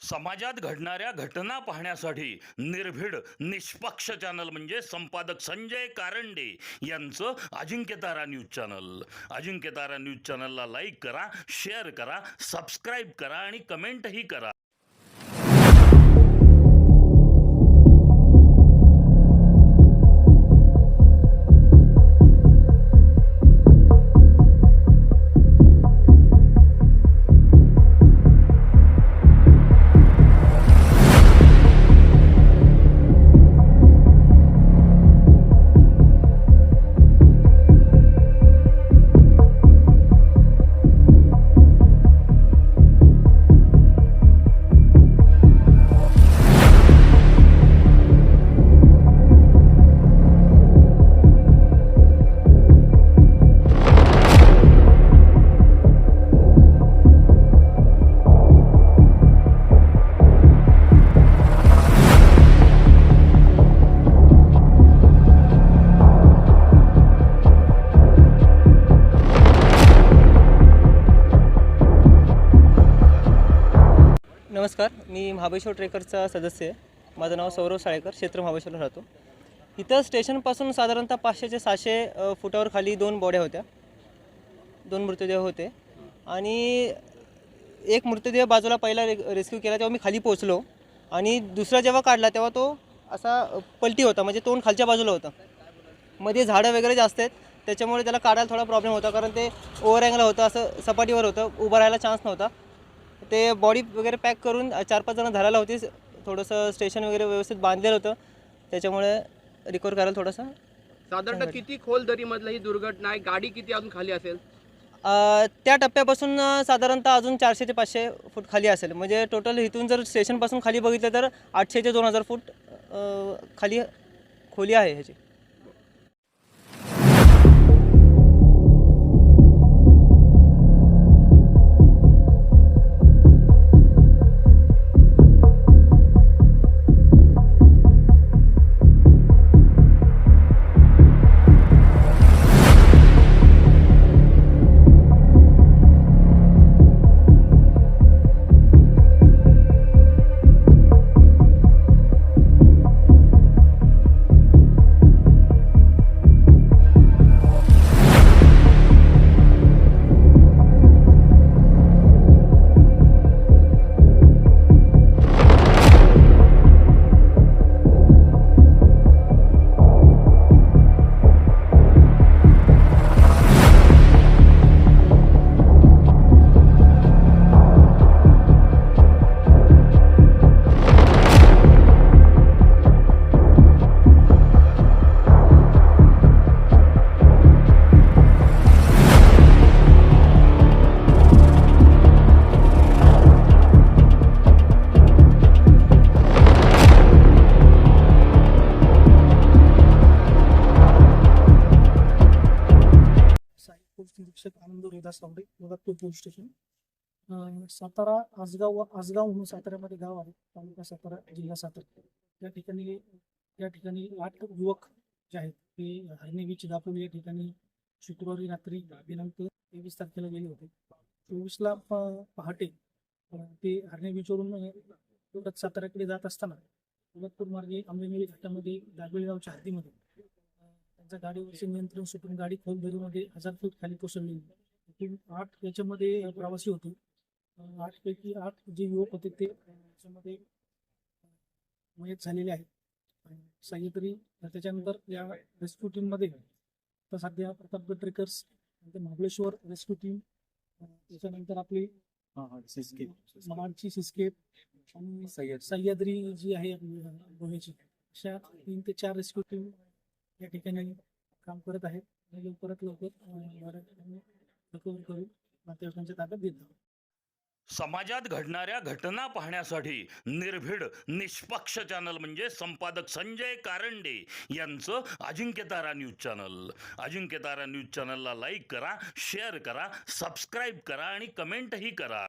समाजात घडणाऱ्या घटना पाहण्यासाठी निर्भीड निष्पक्ष चॅनल म्हणजे संपादक संजय कारंडे यांचं Ajinkyatara news channel. Ajinkyatara news चॅनलला लाईक करा, शेअर करा, सबस्क्राईब करा आणि कमेंटही करा. नमस्कार, मी महाबळेश्वर ट्रेकरचा सदस्य आहे. माझं नाव सौरव साळेकर, क्षेत्र महाबळेश्वरला राहतो. इथं स्टेशनपासून साधारणतः 500 ते 700 फुटावर खाली 2 बॉड्या होत्या, 2 मृतदेह होते. आणि एक मृतदेह बाजूला पहिला रेस्क्यू केला तेव्हा मी खाली पोहोचलो, आणि दुसरा जेव्हा काढला तेव्हा तो असा पलटी होता, म्हणजे तोंड खालच्या बाजूला होता. मध्ये झाडं वगैरे जास्त आहेत, त्याच्यामुळे त्याला काढायला थोडा प्रॉब्लेम होता, कारण ते ओव्हर अँगल होतं, असं सपाटीवर होतं, उभं राहायला चान्स नव्हता. ते बॉडी वगैरे पॅक करून 4-5 जण धरायला होती. थोडंसं स्टेशन वगैरे व्यवस्थित बांधलेलं होतं, त्याच्यामुळे रिकवर करायला थोडंसं. साधारणतः किती खोल दरीमधलं ही दुर्घटना आहे? गाडी किती अजून खाली असेल? त्या टप्प्यापासून साधारणतः अजून 400 ते 500 फूट खाली असेल. म्हणजे टोटल इथून जर स्टेशनपासून खाली बघितलं तर 800 ते 2000 फूट खाली खोली आहे ह्याची. पोलीस निरीक्षक आनंद रोहिदास तावडे, बघापूर पोलीस स्टेशन, सातारा आसगाव म्हणून साताऱ्यामध्ये गाव आहे, तालुका सातारा, जिल्हा सातारा. या ठिकाणी 8 युवक जे आहेत ते हरणे बीच दापोली या ठिकाणी शुक्रवारी रात्री दिनांक 23 तारखेला गेले होते. 24ला पहाटे ते हरणे बीचवरून साताऱ्याकडे जात असताना बघापूर मार्गे आंबेनळी घाटामध्ये दाबेळगावच्या हद्दीमध्ये त्यांच्या गाडीवरचे नियंत्रण सुटून गाडी खोल दरीमध्ये 1000 फूट खाली कोसळली. 8 याच्यामध्ये प्रवासी होते. 8 पैकी 8 जे युवक होते ते याच्यामध्ये मयत झालेले आहेत. सह्याद्री त्याच्यानंतर या रेस्क्यू टीम मध्ये तर सध्या Pratapgad trekkers, Mahabaleshwar rescue team, त्याच्यानंतर आपली महाडची सिस्केप आणि सह्याद्री जी आहे गोव्याची, अशा 3 ते 4 रेस्क्यू टीम या ठिकाणी काम करत आहेत. लवकरात लवकर रिकव्हर करून नातेवाईकांच्या ताब्यात देत आहोत. समाजात घडणाऱ्या घटना पाहण्यासाठी निर्भीड निष्पक्ष चॅनल म्हणजे संपादक संजय कारंडे यांचं Ajinkyatara news channel. Ajinkyatara news चॅनलला लाईक करा, शेअर करा, सबस्क्राईब करा आणि कमेंटही करा.